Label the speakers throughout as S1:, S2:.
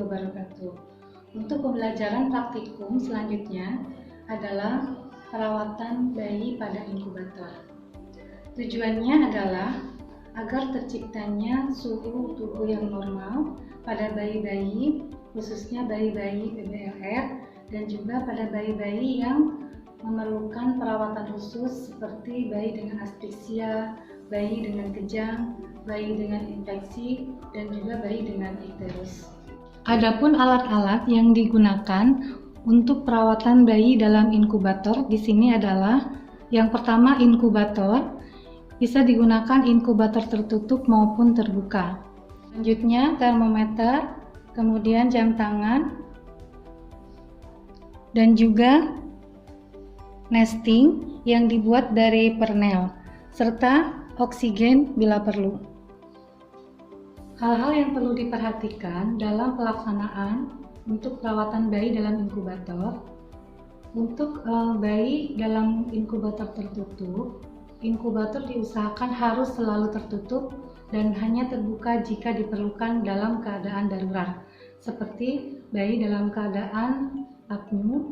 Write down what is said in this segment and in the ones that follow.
S1: wabarakatuh. Untuk pembelajaran praktikum selanjutnya adalah perawatan bayi pada inkubator. Tujuannya adalah agar terciptanya suhu tubuh yang normal pada bayi-bayi, khususnya bayi-bayi PBLR, dan juga pada bayi-bayi yang memerlukan perawatan khusus seperti bayi dengan aspeksia, bayi dengan kejang, bayi dengan infeksi, dan juga bayi dengan ikterus. Adapun alat-alat yang digunakan untuk perawatan bayi dalam inkubator di sini adalah yang pertama inkubator, bisa digunakan inkubator tertutup maupun terbuka. Selanjutnya termometer, kemudian jam tangan, dan juga nesting yang dibuat dari pernel, serta oksigen bila perlu. Hal-hal yang perlu diperhatikan dalam pelaksanaan untuk perawatan bayi dalam inkubator. Untuk bayi dalam inkubator tertutup, inkubator diusahakan harus selalu tertutup dan hanya terbuka jika diperlukan dalam keadaan darurat, seperti bayi dalam keadaan apnea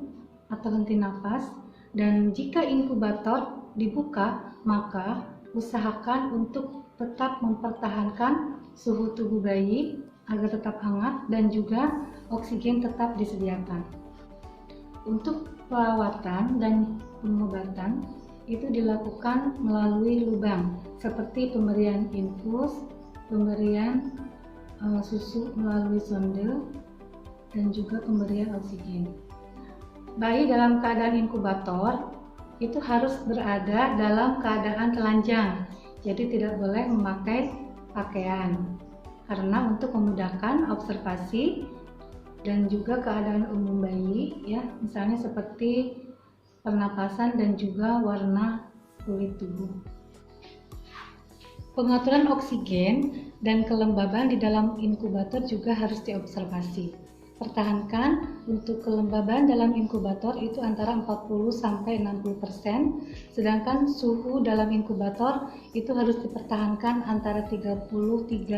S1: atau henti nafas. Dan jika inkubator dibuka, maka usahakan untuk tetap mempertahankan suhu tubuh bayi agar tetap hangat dan juga oksigen tetap disediakan. Untuk perawatan dan pengobatan itu dilakukan melalui lubang seperti pemberian infus, pemberian susu melalui sonde, dan juga pemberian oksigen. Bayi dalam keadaan inkubator itu harus berada dalam keadaan telanjang, jadi tidak boleh memakai pakaian karena untuk memudahkan observasi dan juga keadaan umum bayi, ya, misalnya seperti pernapasan dan juga warna kulit tubuh. Pengaturan oksigen dan kelembaban di dalam inkubator juga harus diobservasi. Pertahankan untuk kelembaban dalam inkubator itu antara 40-60%, sedangkan suhu dalam inkubator itu harus dipertahankan antara 33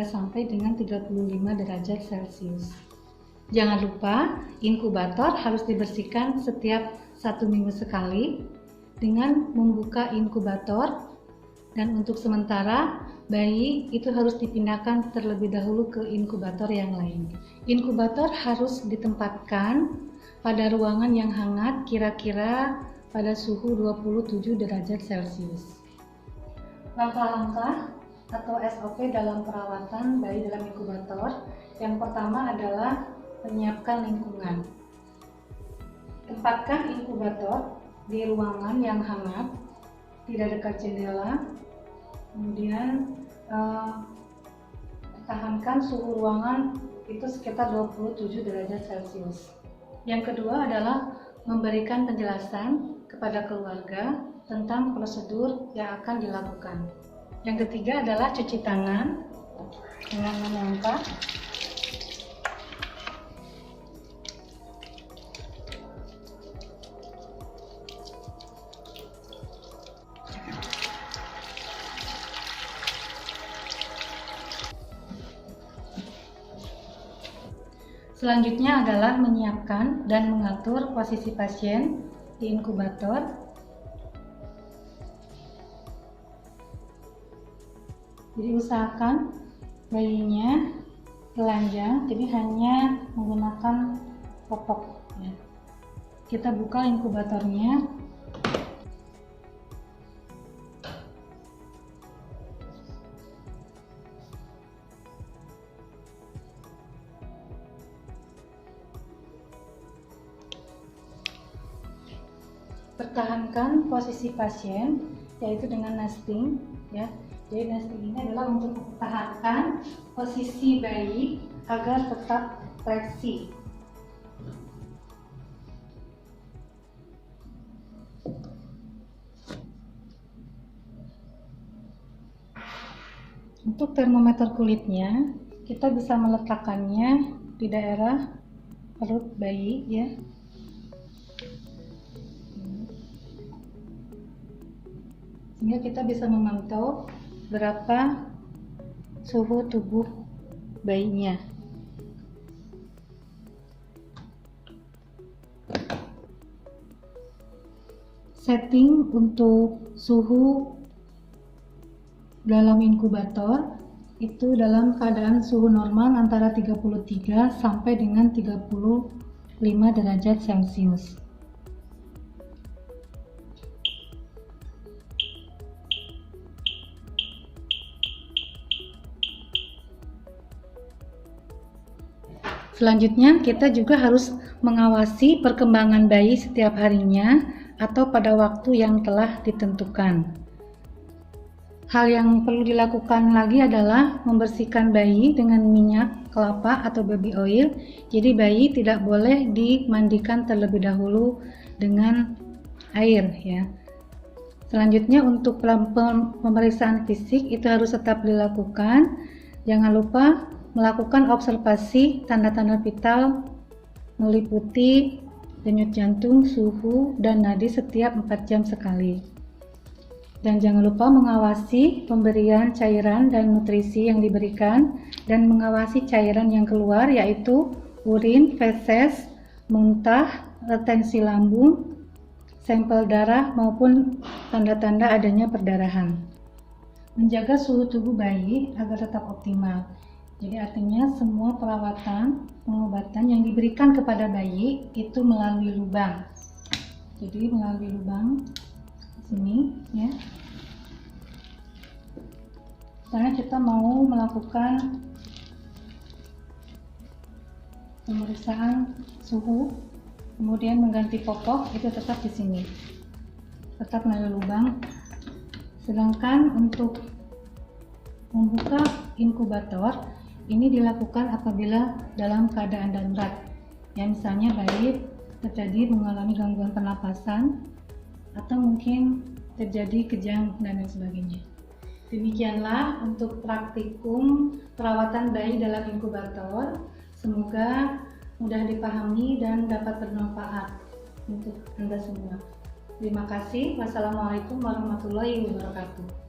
S1: sampai dengan 35 derajat Celcius. Jangan lupa, inkubator harus dibersihkan setiap 1 minggu sekali dengan membuka inkubator, dan untuk sementara bayi itu harus dipindahkan terlebih dahulu ke inkubator yang lain. Inkubator harus ditempatkan pada ruangan yang hangat kira-kira pada suhu 27 derajat Celcius. Langkah-langkah atau SOP dalam perawatan bayi dalam inkubator. Yang pertama adalah menyiapkan lingkungan. Tempatkan inkubator di ruangan yang hangat, tidak dekat jendela. Kemudian pertahankan suhu ruangan itu sekitar 27 derajat Celcius. Yang kedua adalah memberikan penjelasan kepada keluarga tentang prosedur yang akan dilakukan. Yang ketiga adalah cuci tangan dengan menangkap. Selanjutnya adalah menyiapkan dan mengatur posisi pasien di inkubator. Jadi usahakan bayinya telanjang, jadi hanya menggunakan popok. Ya. Kita buka inkubatornya. Pertahankan posisi pasien yaitu dengan nesting, ya. Jadi nesting ini adalah untuk mempertahankan posisi bayi agar tetap fleksi. Untuk termometer kulitnya, kita bisa meletakkannya di daerah perut bayi, ya. Sehingga kita bisa memantau berapa suhu tubuh bayinya. setting untuk suhu dalam inkubator itu dalam keadaan suhu normal antara 33 sampai dengan 35 derajat Celcius. Selanjutnya, kita juga harus mengawasi perkembangan bayi setiap harinya atau pada waktu yang telah ditentukan. Hal yang perlu dilakukan lagi adalah membersihkan bayi dengan minyak kelapa atau baby oil. Jadi bayi tidak boleh dimandikan terlebih dahulu dengan air ya. Selanjutnya untuk pemeriksaan fisik itu harus tetap dilakukan. Jangan lupa melakukan observasi tanda-tanda vital meliputi denyut jantung, suhu, dan nadi setiap 4 jam sekali. Dan jangan lupa mengawasi pemberian cairan dan nutrisi yang diberikan dan mengawasi cairan yang keluar yaitu urin, feses, muntah, retensi lambung, sampel darah maupun tanda-tanda adanya perdarahan. Menjaga suhu tubuh bayi agar tetap optimal. Jadi artinya semua perawatan, pengobatan yang diberikan kepada bayi itu melalui lubang. Jadi melalui lubang sini ya. Misalnya kita mau melakukan pemeriksaan suhu, kemudian mengganti popok, itu tetap di sini, tetap melalui lubang. Sedangkan untuk membuka inkubator ini dilakukan apabila dalam keadaan darurat, ya misalnya bayi terjadi mengalami gangguan pernapasan atau mungkin terjadi kejang dan lain sebagainya. Demikianlah untuk praktikum perawatan bayi dalam inkubator. Semoga mudah dipahami dan dapat bermanfaat untuk Anda semua. Terima kasih. Wassalamualaikum warahmatullahi wabarakatuh.